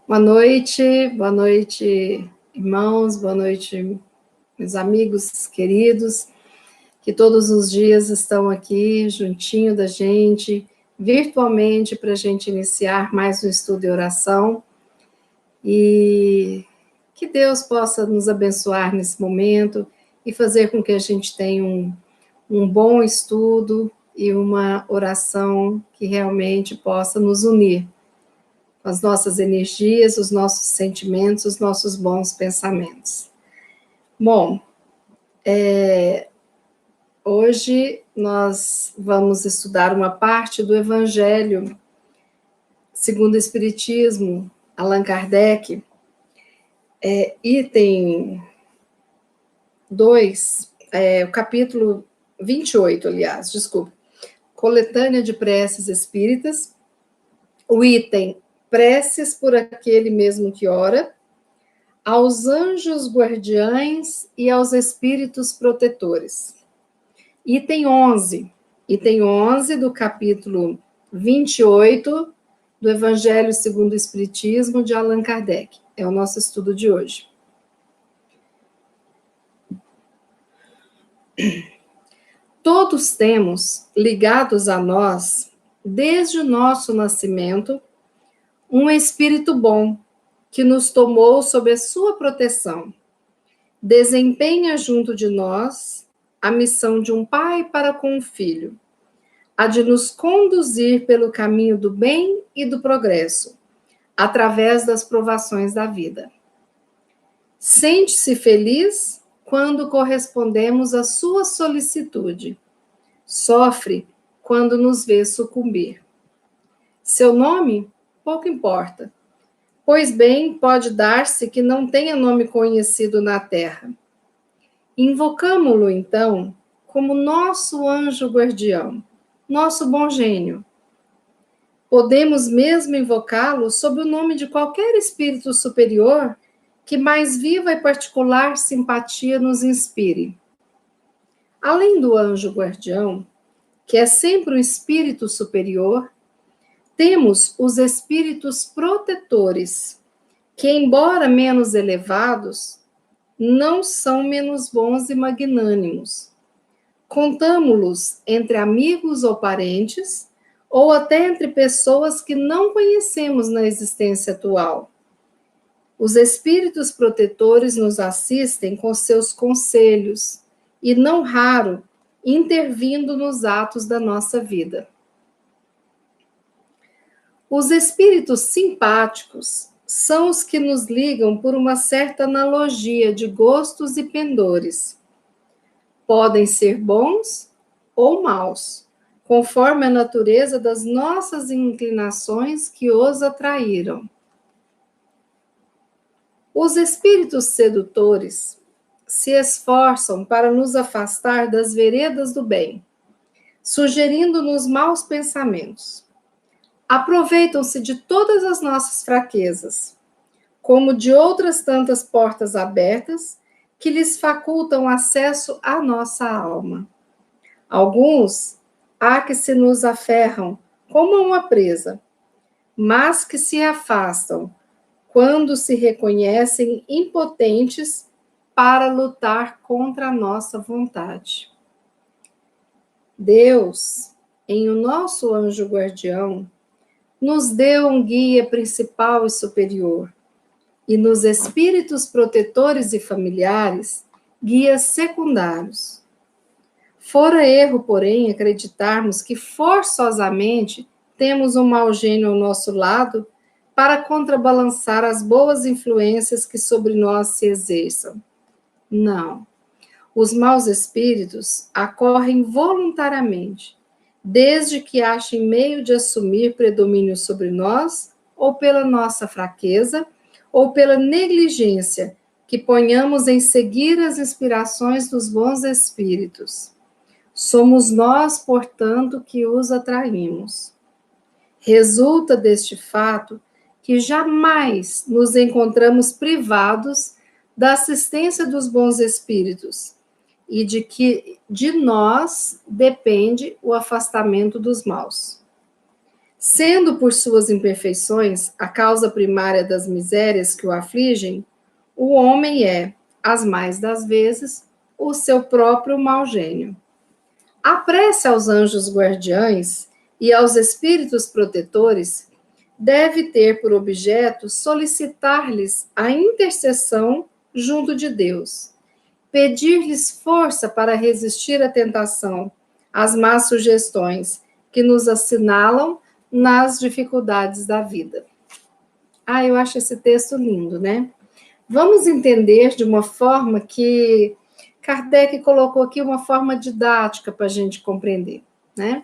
Boa noite, irmãos, boa noite, meus amigos queridos, que todos os dias estão aqui juntinho da gente, virtualmente, para a gente iniciar mais um estudo e oração, e que Deus possa nos abençoar nesse momento e fazer com que a gente tenha um bom estudo e uma oração que realmente possa nos unir as nossas energias, os nossos sentimentos, os nossos bons pensamentos. Bom, hoje nós vamos estudar uma parte do Evangelho segundo o Espiritismo, Allan Kardec, item 2, o capítulo 28, aliás, desculpa, coletânea de preces espíritas, o item preces por aquele mesmo que ora, aos anjos guardiães e aos espíritos protetores. Item 11 do capítulo 28 do Evangelho segundo o Espiritismo de Allan Kardec. É o nosso estudo de hoje. Todos temos, ligados a nós, desde o nosso nascimento, um espírito bom, que nos tomou sob a sua proteção. Desempenha junto de nós a missão de um pai para com o filho, a de nos conduzir pelo caminho do bem e do progresso, através das provações da vida. Sente-se feliz quando correspondemos à sua solicitude. Sofre quando nos vê sucumbir. Seu nome? Pouco importa. Pois bem, pode dar-se que não tenha nome conhecido na terra. Invocamo-lo, então, como nosso anjo guardião, nosso bom gênio. Podemos mesmo invocá-lo sob o nome de qualquer espírito superior que mais viva e particular simpatia nos inspire. Além do anjo guardião, que é sempre um espírito superior, temos os espíritos protetores, que, embora menos elevados, não são menos bons e magnânimos. Contamo-los entre amigos ou parentes, ou até entre pessoas que não conhecemos na existência atual. Os espíritos protetores nos assistem com seus conselhos, e não raro, intervindo nos atos da nossa vida. Os espíritos simpáticos são os que nos ligam por uma certa analogia de gostos e pendores. Podem ser bons ou maus, conforme a natureza das nossas inclinações que os atraíram. Os espíritos sedutores se esforçam para nos afastar das veredas do bem, sugerindo-nos maus pensamentos. Aproveitam-se de todas as nossas fraquezas, como de outras tantas portas abertas que lhes facultam acesso à nossa alma. Alguns há que se nos aferram como a uma presa, mas que se afastam quando se reconhecem impotentes para lutar contra a nossa vontade. Deus, em o nosso anjo guardião, nos deu um guia principal e superior, e nos espíritos protetores e familiares, guias secundários. Fora erro, porém, acreditarmos que forçosamente temos um mau gênio ao nosso lado para contrabalançar as boas influências que sobre nós se exerçam. Não. Os maus espíritos acorrem voluntariamente, desde que achem meio de assumir predomínio sobre nós, ou pela nossa fraqueza, ou pela negligência que ponhamos em seguir as inspirações dos bons espíritos. Somos nós, portanto, que os atraímos. Resulta deste fato que jamais nos encontramos privados da assistência dos bons espíritos, e de que de nós depende o afastamento dos maus. Sendo por suas imperfeições a causa primária das misérias que o afligem, o homem é, as mais das vezes, o seu próprio mau gênio. A prece aos anjos guardiães e aos espíritos protetores deve ter por objeto solicitar-lhes a intercessão junto de Deus, pedir-lhes força para resistir à tentação, às más sugestões que nos assinalam nas dificuldades da vida. Eu acho esse texto lindo, né? Vamos entender de uma forma que Kardec colocou aqui, uma forma didática para a gente compreender, né?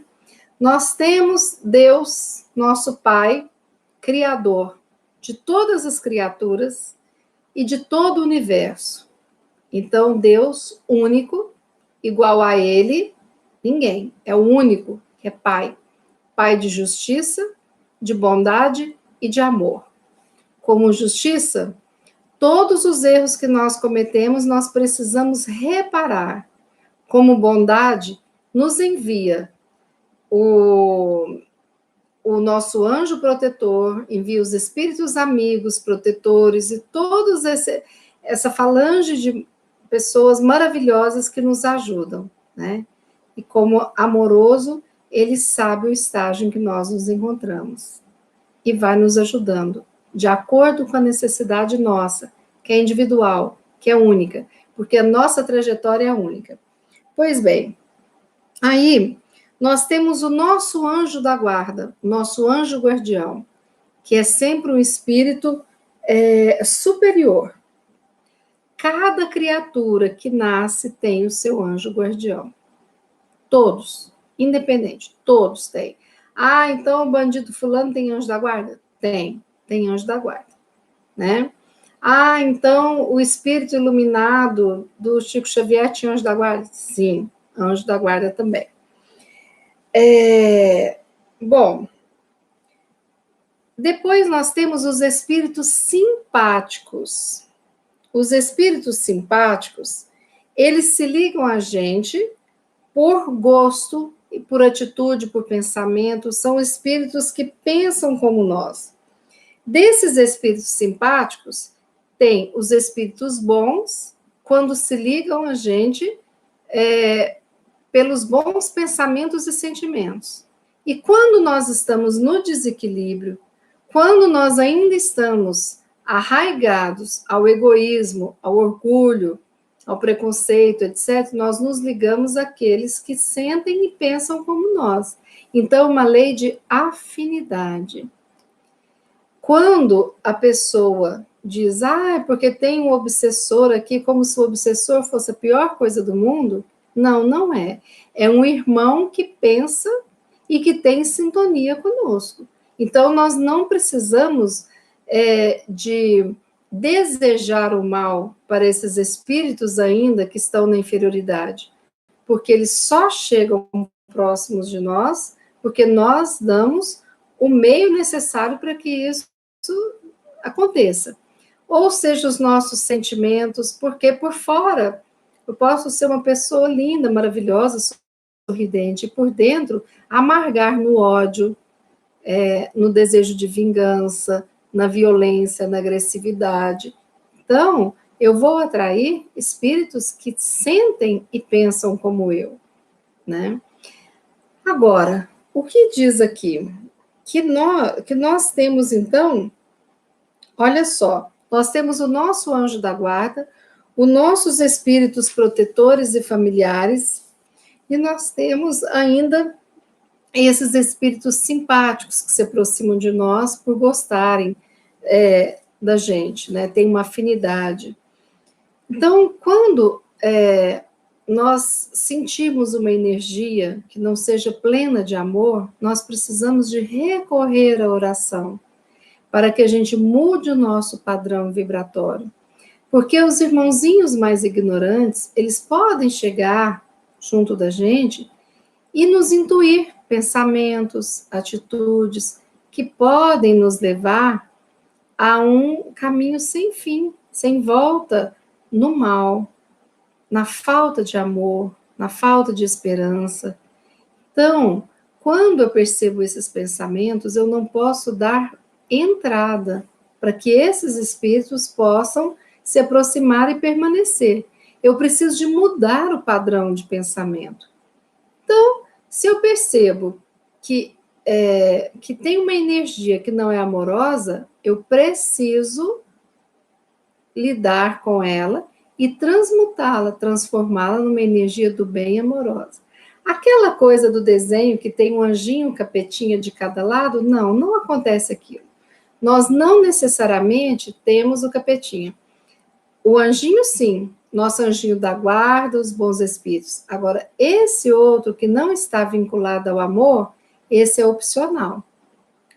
Nós temos Deus, nosso Pai, Criador de todas as criaturas e de todo o universo. Então, Deus único, igual a Ele, ninguém. É o único que é Pai. Pai de justiça, de bondade e de amor. Como justiça, todos os erros que nós cometemos, nós precisamos reparar. Como bondade, nos envia o nosso anjo protetor, envia os espíritos amigos, protetores e todos essa falange de pessoas maravilhosas que nos ajudam, né? E como amoroso, ele sabe o estágio em que nós nos encontramos e vai nos ajudando, de acordo com a necessidade nossa, que é individual, que é única, porque a nossa trajetória é única. Pois bem, aí nós temos o nosso anjo da guarda, nosso anjo guardião, que é sempre um espírito superior. Cada criatura que nasce tem o seu anjo guardião. Todos, independente, todos têm. Então o bandido fulano tem anjo da guarda? Tem anjo da guarda, né? Então o espírito iluminado do Chico Xavier tinha anjo da guarda? Sim, anjo da guarda também. Bom, depois nós temos os espíritos simpáticos. Os espíritos simpáticos, eles se ligam a gente por gosto e por atitude, por pensamento, são espíritos que pensam como nós. Desses espíritos simpáticos, tem os espíritos bons, quando se ligam a gente pelos bons pensamentos e sentimentos. E quando nós estamos no desequilíbrio, quando nós ainda estamos arraigados ao egoísmo, ao orgulho, ao preconceito, etc., nós nos ligamos àqueles que sentem e pensam como nós. Então, uma lei de afinidade. Quando a pessoa diz, porque tem um obsessor aqui, como se o obsessor fosse a pior coisa do mundo, não, não é. É um irmão que pensa e que tem sintonia conosco. Então, nós não precisamos de desejar o mal para esses espíritos ainda que estão na inferioridade, porque eles só chegam próximos de nós porque nós damos o meio necessário para que isso aconteça. Ou seja, os nossos sentimentos, porque por fora eu posso ser uma pessoa linda, maravilhosa, sorridente, e por dentro amargar no ódio, no desejo de vingança, na violência, na agressividade. Então, eu vou atrair espíritos que sentem e pensam como eu, né? Agora, o que diz aqui? Que nós temos, então, olha só, nós temos o nosso anjo da guarda, os nossos espíritos protetores e familiares, e nós temos ainda esses espíritos simpáticos que se aproximam de nós por gostarem da gente, né? Tem uma afinidade. Então, quando nós sentimos uma energia que não seja plena de amor, nós precisamos de recorrer à oração para que a gente mude o nosso padrão vibratório. Porque os irmãozinhos mais ignorantes, eles podem chegar junto da gente e nos intuir pensamentos, atitudes que podem nos levar a um caminho sem fim, sem volta, no mal, na falta de amor, na falta de esperança. Então, Quando eu percebo esses pensamentos, eu não posso dar entrada para que esses espíritos possam se aproximar e permanecer. Eu preciso de mudar o padrão de pensamento. Então, se eu percebo que tem uma energia que não é amorosa, eu preciso lidar com ela e transmutá-la, transformá-la numa energia do bem e amorosa. Aquela coisa do desenho que tem um anjinho, um capetinha de cada lado, não acontece aquilo. Nós não necessariamente temos o capetinha. O anjinho, sim, nosso anjinho da guarda, os bons espíritos. Agora, esse outro que não está vinculado ao amor, esse é opcional.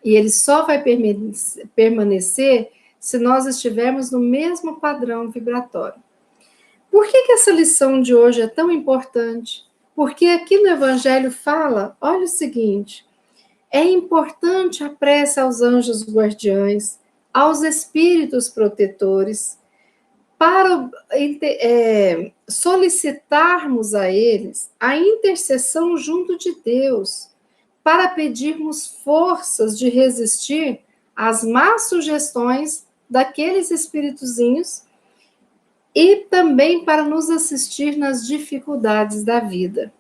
E ele só vai permanecer se nós estivermos no mesmo padrão vibratório. Por que essa lição de hoje é tão importante? Porque aqui no Evangelho fala, olha o seguinte, é importante a prece aos anjos guardiães, aos espíritos protetores, para solicitarmos a eles a intercessão junto de Deus, para pedirmos forças de resistir às más sugestões daqueles espíritozinhos e também para nos assistir nas dificuldades da vida.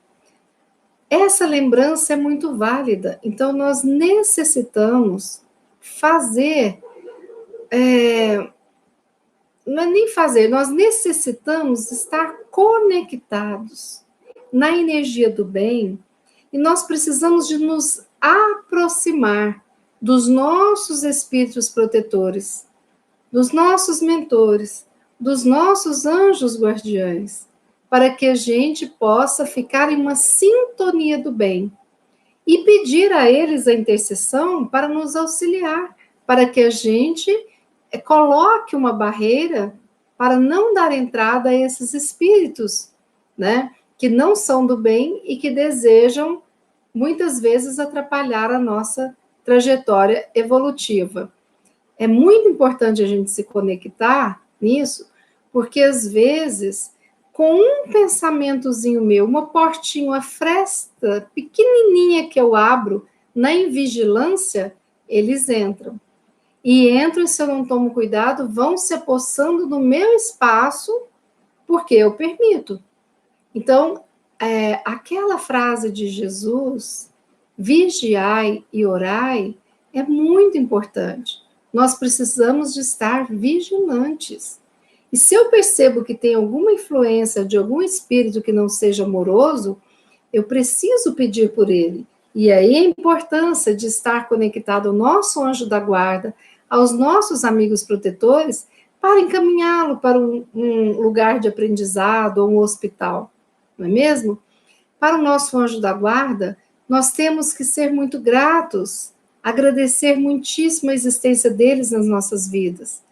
Essa lembrança é muito válida, então nós necessitamos fazer, não é nem fazer, nós necessitamos estar conectados na energia do bem e nós precisamos de nos aproximar dos nossos espíritos protetores, dos nossos mentores, dos nossos anjos guardiães, para que a gente possa ficar em uma sintonia do bem e pedir a eles a intercessão para nos auxiliar, para que a gente coloque uma barreira para não dar entrada a esses espíritos, né, que não são do bem e que desejam, muitas vezes, atrapalhar a nossa trajetória evolutiva. É muito importante a gente se conectar nisso, porque, às vezes, com um pensamentozinho meu, uma portinha, uma fresta pequenininha que eu abro na invigilância, eles entram. E entram, e se eu não tomo cuidado, vão se apossando do meu espaço, porque eu permito. Então, aquela frase de Jesus, vigiai e orai, é muito importante. Nós precisamos de estar vigilantes. E se eu percebo que tem alguma influência de algum espírito que não seja amoroso, eu preciso pedir por ele. E aí a importância de estar conectado ao nosso anjo da guarda, aos nossos amigos protetores, para encaminhá-lo para um lugar de aprendizado ou um hospital, não é mesmo? Para o nosso anjo da guarda, nós temos que ser muito gratos, agradecer muitíssimo a existência deles nas nossas vidas.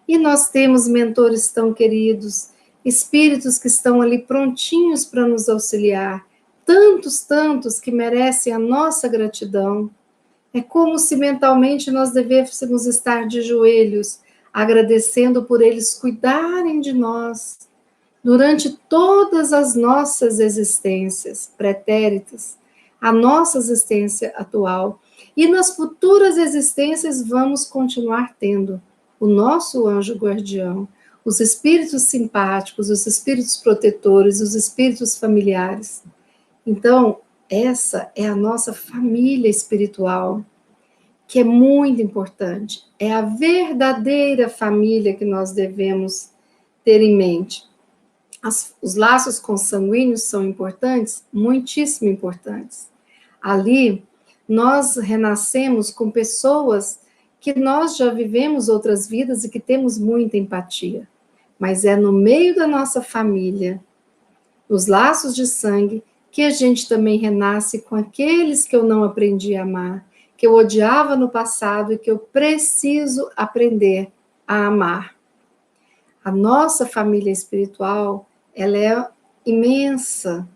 E nós temos mentores tão queridos, espíritos que estão ali prontinhos para nos auxiliar, tantos que merecem a nossa gratidão. É como se mentalmente nós devêssemos estar de joelhos, agradecendo por eles cuidarem de nós durante todas as nossas existências pretéritas, a nossa existência atual. E nas futuras existências vamos continuar tendo o nosso anjo guardião, os espíritos simpáticos, os espíritos protetores, os espíritos familiares. Então, essa é a nossa família espiritual, que é muito importante. É a verdadeira família que nós devemos ter em mente. Os laços consanguíneos são importantes, muitíssimo importantes. Ali, nós renascemos com pessoas que nós já vivemos outras vidas e que temos muita empatia. Mas é no meio da nossa família, nos laços de sangue, que a gente também renasce com aqueles que eu não aprendi a amar, que eu odiava no passado e que eu preciso aprender a amar. A nossa família espiritual, ela é imensa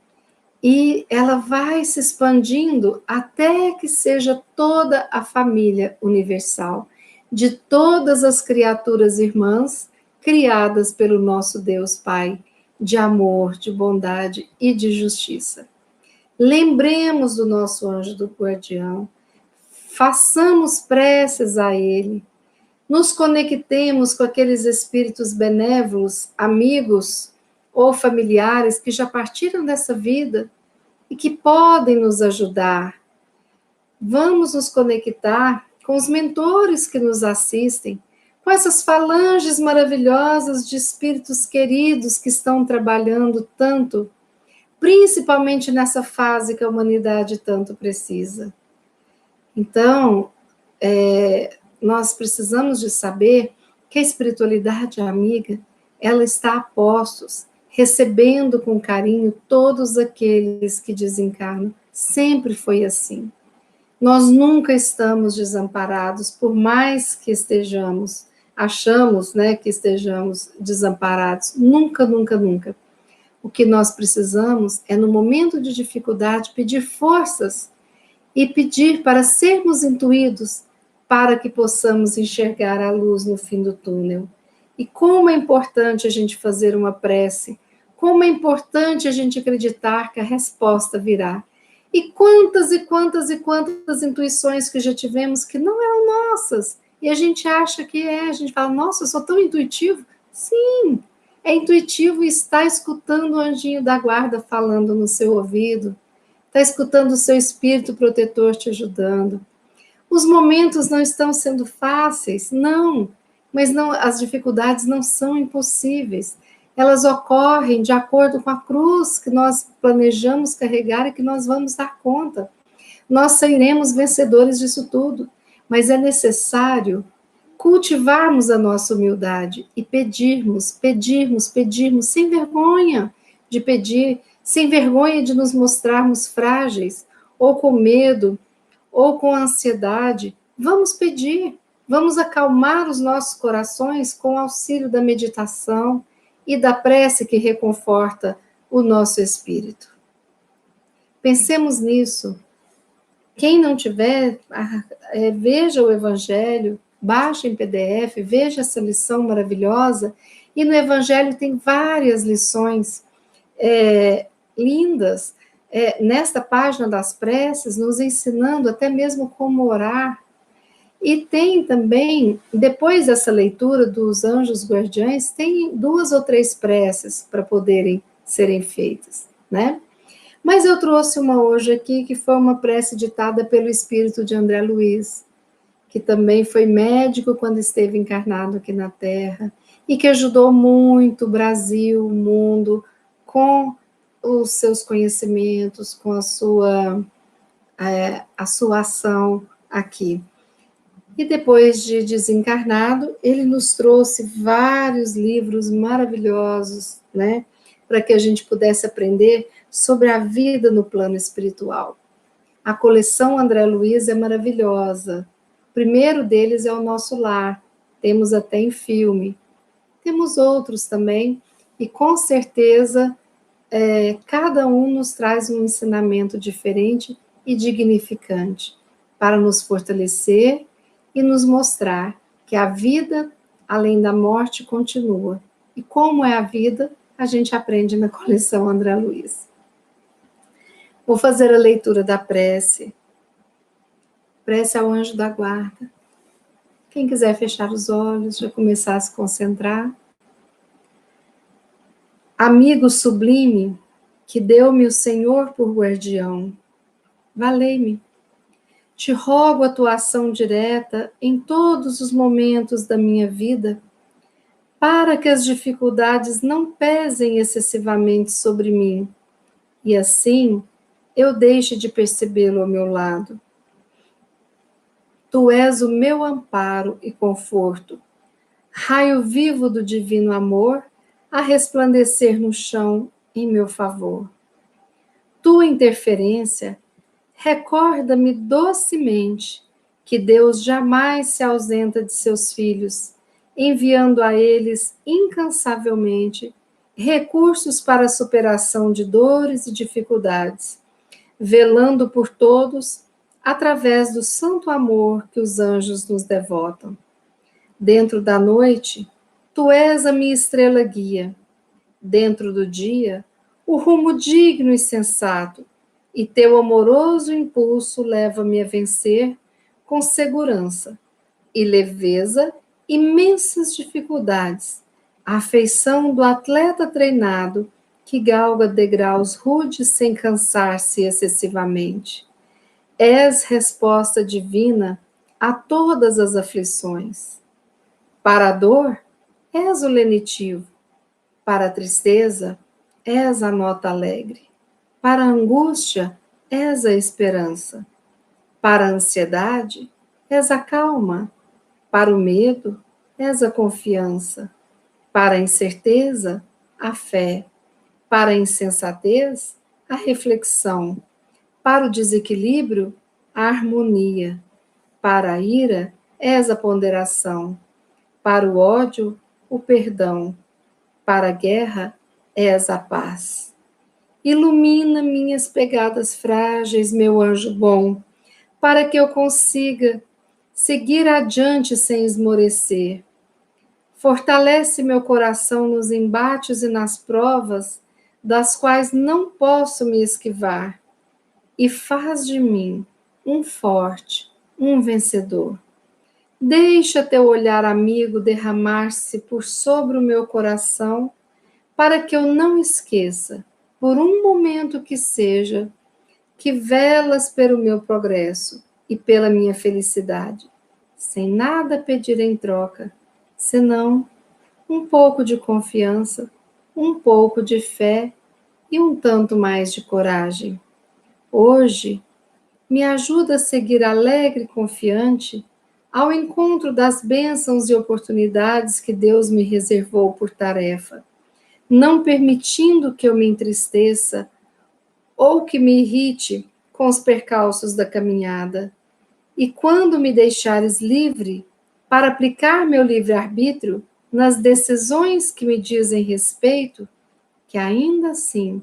e ela vai se expandindo até que seja toda a família universal, de todas as criaturas irmãs criadas pelo nosso Deus Pai, de amor, de bondade e de justiça. Lembremos do nosso anjo do guardião, façamos preces a ele, nos conectemos com aqueles espíritos benévolos, amigos ou familiares que já partiram dessa vida e que podem nos ajudar. Vamos nos conectar com os mentores que nos assistem, com essas falanges maravilhosas de espíritos queridos que estão trabalhando tanto, principalmente nessa fase que a humanidade tanto precisa. Então, nós precisamos de saber que a espiritualidade amiga, ela está a postos, recebendo com carinho todos aqueles que desencarnam. Sempre foi assim. Nós nunca estamos desamparados, por mais que achamos, né, que estejamos desamparados. Nunca, nunca, nunca. O que nós precisamos é, no momento de dificuldade, pedir forças e pedir para sermos intuídos, para que possamos enxergar a luz no fim do túnel. E como é importante a gente fazer uma prece, como é importante a gente acreditar que a resposta virá. E quantas e quantas e quantas intuições que já tivemos que não eram nossas, e a gente acha que a gente fala, nossa, eu sou tão intuitivo. Sim, é intuitivo e está escutando o anjinho da guarda falando no seu ouvido, está escutando o seu espírito protetor te ajudando. Os momentos não estão sendo fáceis, não, mas não, as dificuldades não são impossíveis. Elas ocorrem de acordo com a cruz que nós planejamos carregar e que nós vamos dar conta. Nós sairemos vencedores disso tudo, mas é necessário cultivarmos a nossa humildade e pedirmos, sem vergonha de pedir, sem vergonha de nos mostrarmos frágeis, ou com medo, ou com ansiedade. Vamos pedir, vamos acalmar os nossos corações com o auxílio da meditação e da prece que reconforta o nosso espírito. Pensemos nisso. Quem não tiver, veja o Evangelho, baixe em PDF, veja essa lição maravilhosa, e no Evangelho tem várias lições lindas, nesta página das preces, nos ensinando até mesmo como orar. E tem também, depois dessa leitura dos anjos guardiães, tem 2 ou 3 preces para poderem serem feitas, né? Mas eu trouxe uma hoje aqui, que foi uma prece ditada pelo espírito de André Luiz, que também foi médico quando esteve encarnado aqui na Terra, e que ajudou muito o Brasil, o mundo, com os seus conhecimentos, com a sua ação aqui. E depois de desencarnado, ele nos trouxe vários livros maravilhosos, né, para que a gente pudesse aprender sobre a vida no plano espiritual. A coleção André Luiz é maravilhosa. O primeiro deles é O Nosso Lar, temos até em filme. Temos outros também, e com certeza cada um nos traz um ensinamento diferente e dignificante, para nos fortalecer e nos mostrar que a vida, além da morte, continua. E como é a vida, a gente aprende na coleção André Luiz. Vou fazer a leitura da prece. Prece ao anjo da guarda. Quem quiser fechar os olhos, já começar a se concentrar. Amigo sublime, que deu-me o Senhor por guardião, valei-me. Te rogo a tua ação direta em todos os momentos da minha vida, para que as dificuldades não pesem excessivamente sobre mim, e assim eu deixe de percebê-lo ao meu lado. Tu és o meu amparo e conforto, raio vivo do divino amor, a resplandecer no chão em meu favor. Tua interferência recorda-me docemente que Deus jamais se ausenta de seus filhos, enviando a eles incansavelmente recursos para a superação de dores e dificuldades, velando por todos através do santo amor que os anjos nos devotam. Dentro da noite, tu és a minha estrela guia. Dentro do dia, o rumo digno e sensato, e teu amoroso impulso leva-me a vencer com segurança e leveza imensas dificuldades, a afeição do atleta treinado que galga degraus rudes sem cansar-se excessivamente. És resposta divina a todas as aflições. Para a dor, és o lenitivo. Para a tristeza, és a nota alegre. Para a angústia, és a esperança. Para a ansiedade, és a calma. Para o medo, és a confiança. Para a incerteza, a fé. Para a insensatez, a reflexão. Para o desequilíbrio, a harmonia. Para a ira, és a ponderação. Para o ódio, o perdão. Para a guerra, és a paz. Ilumina minhas pegadas frágeis, meu anjo bom, para que eu consiga seguir adiante sem esmorecer. Fortalece meu coração nos embates e nas provas, das quais não posso me esquivar, e faz de mim um forte, um vencedor. Deixa teu olhar amigo derramar-se por sobre o meu coração, para que eu não esqueça, por um momento que seja, que velas pelo meu progresso e pela minha felicidade, sem nada pedir em troca, senão um pouco de confiança, um pouco de fé e um tanto mais de coragem. Hoje, me ajuda a seguir alegre e confiante ao encontro das bênçãos e oportunidades que Deus me reservou por tarefa, não permitindo que eu me entristeça ou que me irrite com os percalços da caminhada. E quando me deixares livre para aplicar meu livre-arbítrio nas decisões que me dizem respeito, que ainda assim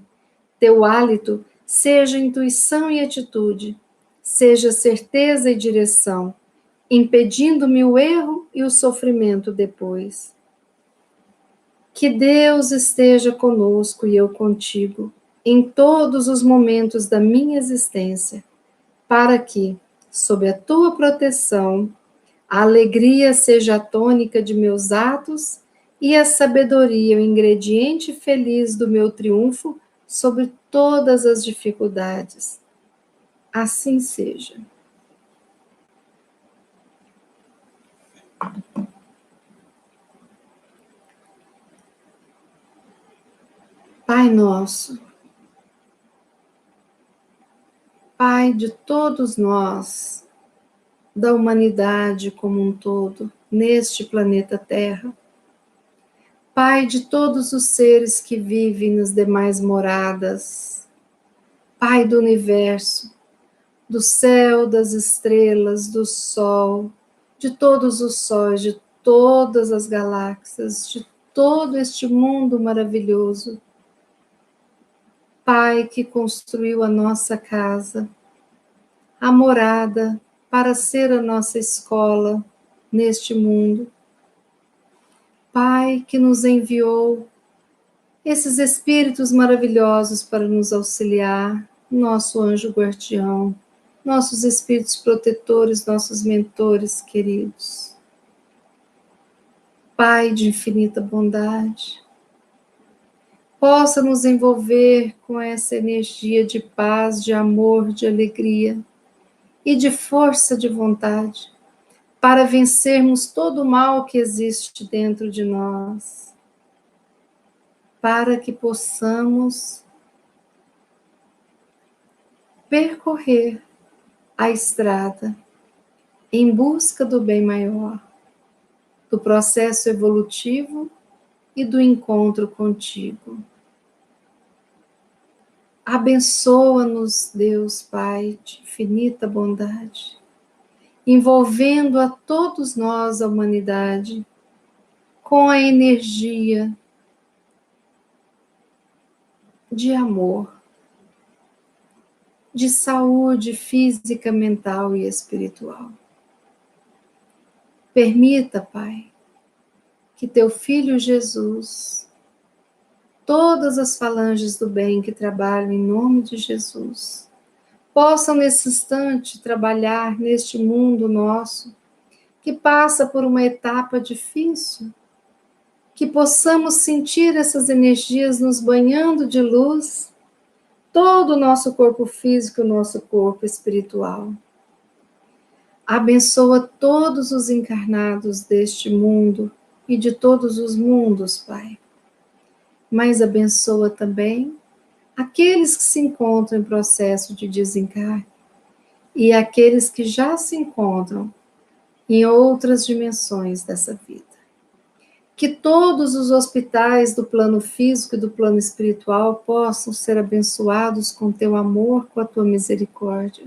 teu hálito seja intuição e atitude, seja certeza e direção, impedindo-me o erro e o sofrimento depois. Que Deus esteja conosco e eu contigo, em todos os momentos da minha existência, para que, sob a tua proteção, a alegria seja a tônica de meus atos e a sabedoria o ingrediente feliz do meu triunfo sobre todas as dificuldades. Assim seja. Pai nosso, Pai de todos nós, da humanidade como um todo, neste planeta Terra, Pai de todos os seres que vivem nas demais moradas, Pai do universo, do céu, das estrelas, do sol, de todos os sóis, de todas as galáxias, de todo este mundo maravilhoso. Pai que construiu a nossa casa, a morada para ser a nossa escola neste mundo. Pai que nos enviou esses espíritos maravilhosos para nos auxiliar, nosso anjo guardião, nossos espíritos protetores, nossos mentores queridos. Pai de infinita bondade, possa nos envolver com essa energia de paz, de amor, de alegria e de força de vontade, para vencermos todo o mal que existe dentro de nós, para que possamos percorrer a estrada em busca do bem maior, do processo evolutivo e do encontro contigo. Abençoa-nos, Deus Pai de infinita bondade, envolvendo a todos nós, a humanidade, com a energia de amor, de saúde física, mental e espiritual. Permita, Pai, que teu Filho Jesus, todas as falanges do bem que trabalham em nome de Jesus, possam nesse instante trabalhar neste mundo nosso, que passa por uma etapa difícil, que possamos sentir essas energias nos banhando de luz, todo o nosso corpo físico e o nosso corpo espiritual. Abençoa todos os encarnados deste mundo e de todos os mundos, Pai. Mas abençoa também aqueles que se encontram em processo de desencarne e aqueles que já se encontram em outras dimensões dessa vida. Que todos os hospitais do plano físico e do plano espiritual possam ser abençoados com teu amor, com a tua misericórdia.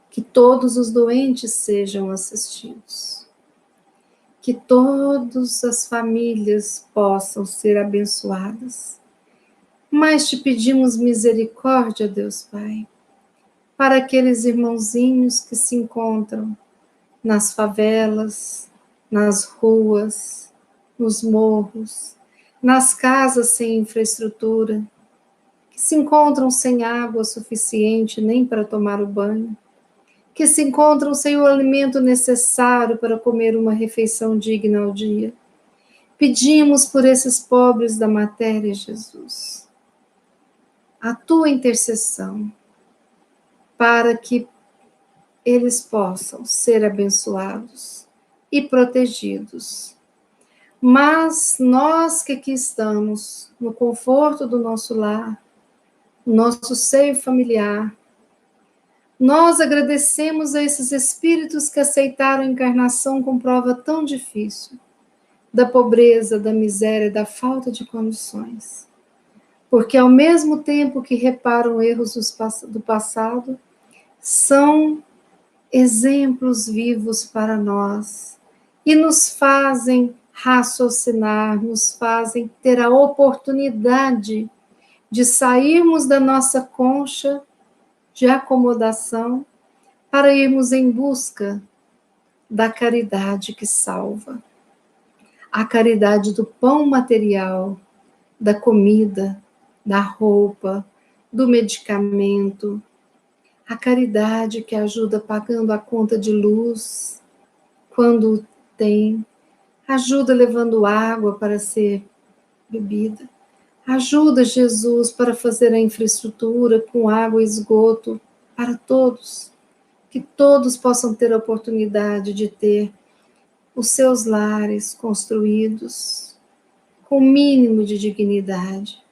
Que todos os doentes sejam assistidos. Que todas as famílias possam ser abençoadas. Mas te pedimos misericórdia, Deus Pai, para aqueles irmãozinhos que se encontram nas favelas, nas ruas, nos morros, nas casas sem infraestrutura, que se encontram sem água suficiente nem para tomar o banho, que se encontram sem o alimento necessário para comer uma refeição digna ao dia. Pedimos por esses pobres da matéria, Jesus, a tua intercessão, para que eles possam ser abençoados e protegidos. Mas nós que aqui estamos, no conforto do nosso lar, no nosso seio familiar, nós agradecemos a esses espíritos que aceitaram a encarnação com prova tão difícil, da pobreza, da miséria, da falta de condições. Porque ao mesmo tempo que reparam erros do passado, são exemplos vivos para nós e nos fazem raciocinar, nos fazem ter a oportunidade de sairmos da nossa concha de acomodação para irmos em busca da caridade que salva. A caridade do pão material, da comida, da roupa, do medicamento, a caridade que ajuda pagando a conta de luz, quando tem, ajuda levando água para ser bebida, ajuda Jesus para fazer a infraestrutura com água e esgoto para todos, que todos possam ter a oportunidade de ter os seus lares construídos com o mínimo de dignidade.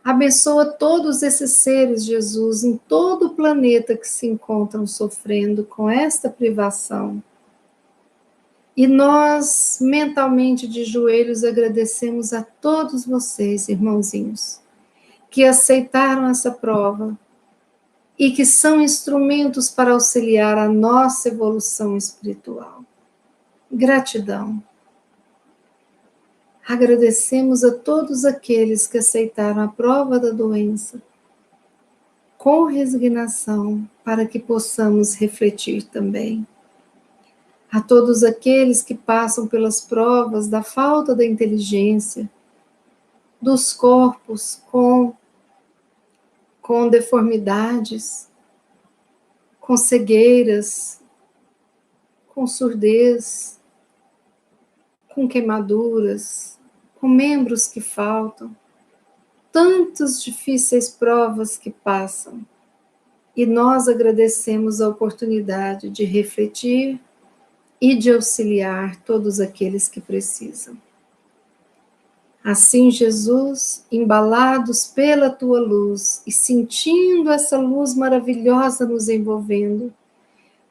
Abençoa todos esses seres, Jesus, em todo o planeta que se encontram sofrendo com esta privação. E nós, mentalmente de joelhos, agradecemos a todos vocês, irmãozinhos, que aceitaram essa prova e que são instrumentos para auxiliar a nossa evolução espiritual. Gratidão. Agradecemos a todos aqueles que aceitaram a prova da doença com resignação, para que possamos refletir também. A todos aqueles que passam pelas provas da falta da inteligência, dos corpos com deformidades, com cegueiras, com surdez, com queimaduras, com membros que faltam, tantas difíceis provas que passam, e nós agradecemos a oportunidade de refletir e de auxiliar todos aqueles que precisam. Assim, Jesus, embalados pela tua luz e sentindo essa luz maravilhosa nos envolvendo,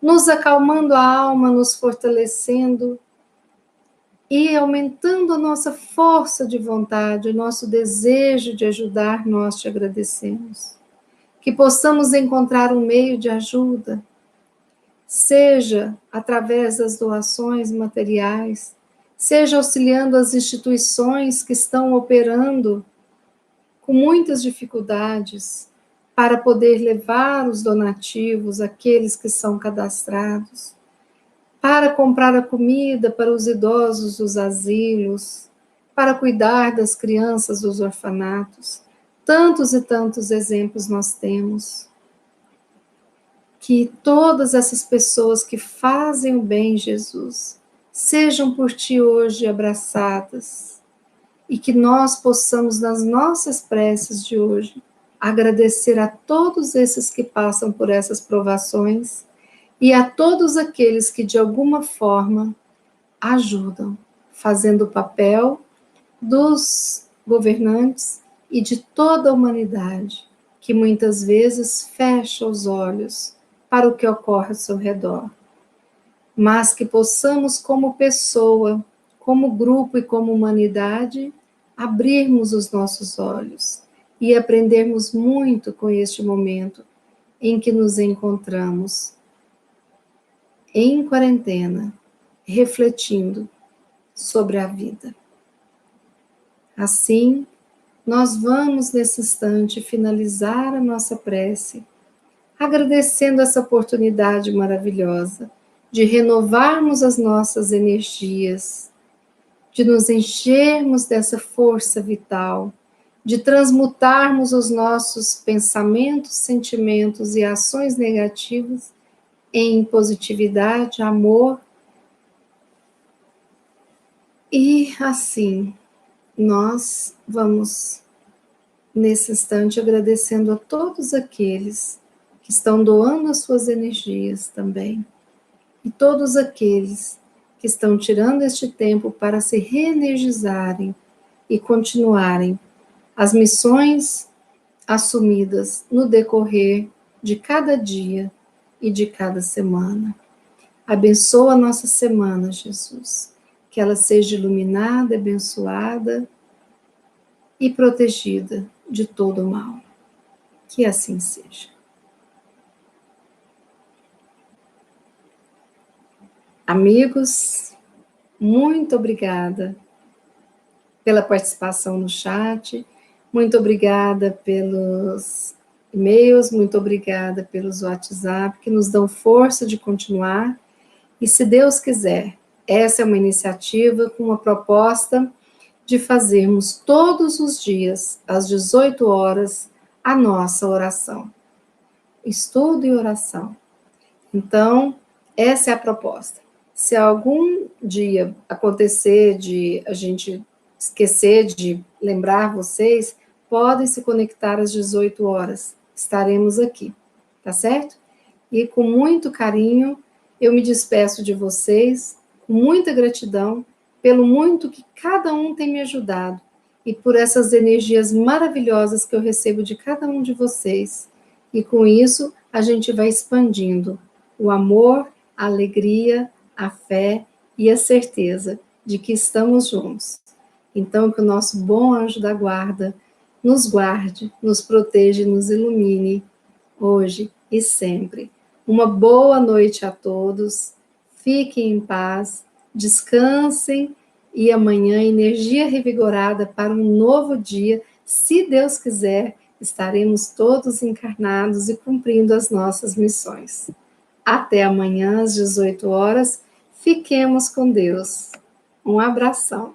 nos acalmando a alma, nos fortalecendo e aumentando a nossa força de vontade, o nosso desejo de ajudar, nós te agradecemos. Que possamos encontrar um meio de ajuda, seja através das doações materiais, seja auxiliando as instituições que estão operando com muitas dificuldades para poder levar os donativos àqueles que são cadastrados, para comprar a comida para os idosos dos asilos, para cuidar das crianças dos orfanatos. Tantos e tantos exemplos nós temos. que todas essas pessoas que fazem o bem, Jesus, sejam por Ti hoje abraçadas, e que nós possamos, nas nossas preces de hoje, agradecer a todos esses que passam por essas provações e a todos aqueles que, de alguma forma, ajudam, fazendo o papel dos governantes e de toda a humanidade, que muitas vezes fecha os olhos para o que ocorre ao seu redor. Mas que possamos, como pessoa, como grupo e como humanidade, abrirmos os nossos olhos e aprendermos muito com este momento em que nos encontramos em quarentena, refletindo sobre a vida. Assim, nós vamos nesse instante finalizar a nossa prece, agradecendo essa oportunidade maravilhosa de renovarmos as nossas energias, de nos enchermos dessa força vital, de transmutarmos os nossos pensamentos, sentimentos e ações negativas em positividade, amor. E assim, nós vamos, nesse instante, agradecendo a todos aqueles que estão doando as suas energias também, e todos aqueles que estão tirando este tempo para se reenergizarem e continuarem as missões assumidas no decorrer de cada dia e de cada semana. Abençoa a nossa semana, Jesus, que ela seja iluminada, abençoada e protegida de todo o mal. Que assim seja. Amigos, muito obrigada pela participação no chat, muito obrigada pelos e-mails, muito obrigada pelos WhatsApp, que nos dão força de continuar. E se Deus quiser, essa é uma iniciativa com uma proposta de fazermos todos os dias, às 18 horas, a nossa oração. Estudo e oração. Então, essa é a proposta. Se algum dia acontecer de a gente esquecer de lembrar vocês, podem se conectar às 18 horas. Estaremos aqui, tá certo? E com muito carinho, eu me despeço de vocês, com muita gratidão, pelo muito que cada um tem me ajudado, e por essas energias maravilhosas que eu recebo de cada um de vocês. E com isso, a gente vai expandindo o amor, a alegria, a fé e a certeza de que estamos juntos. Então, que o nosso bom anjo da guarda nos guarde, nos proteja e nos ilumine, hoje e sempre. Uma boa noite a todos, fiquem em paz, descansem, e amanhã, energia revigorada para um novo dia, se Deus quiser, estaremos todos encarnados e cumprindo as nossas missões. Até amanhã, às 18 horas, fiquemos com Deus. Um abração.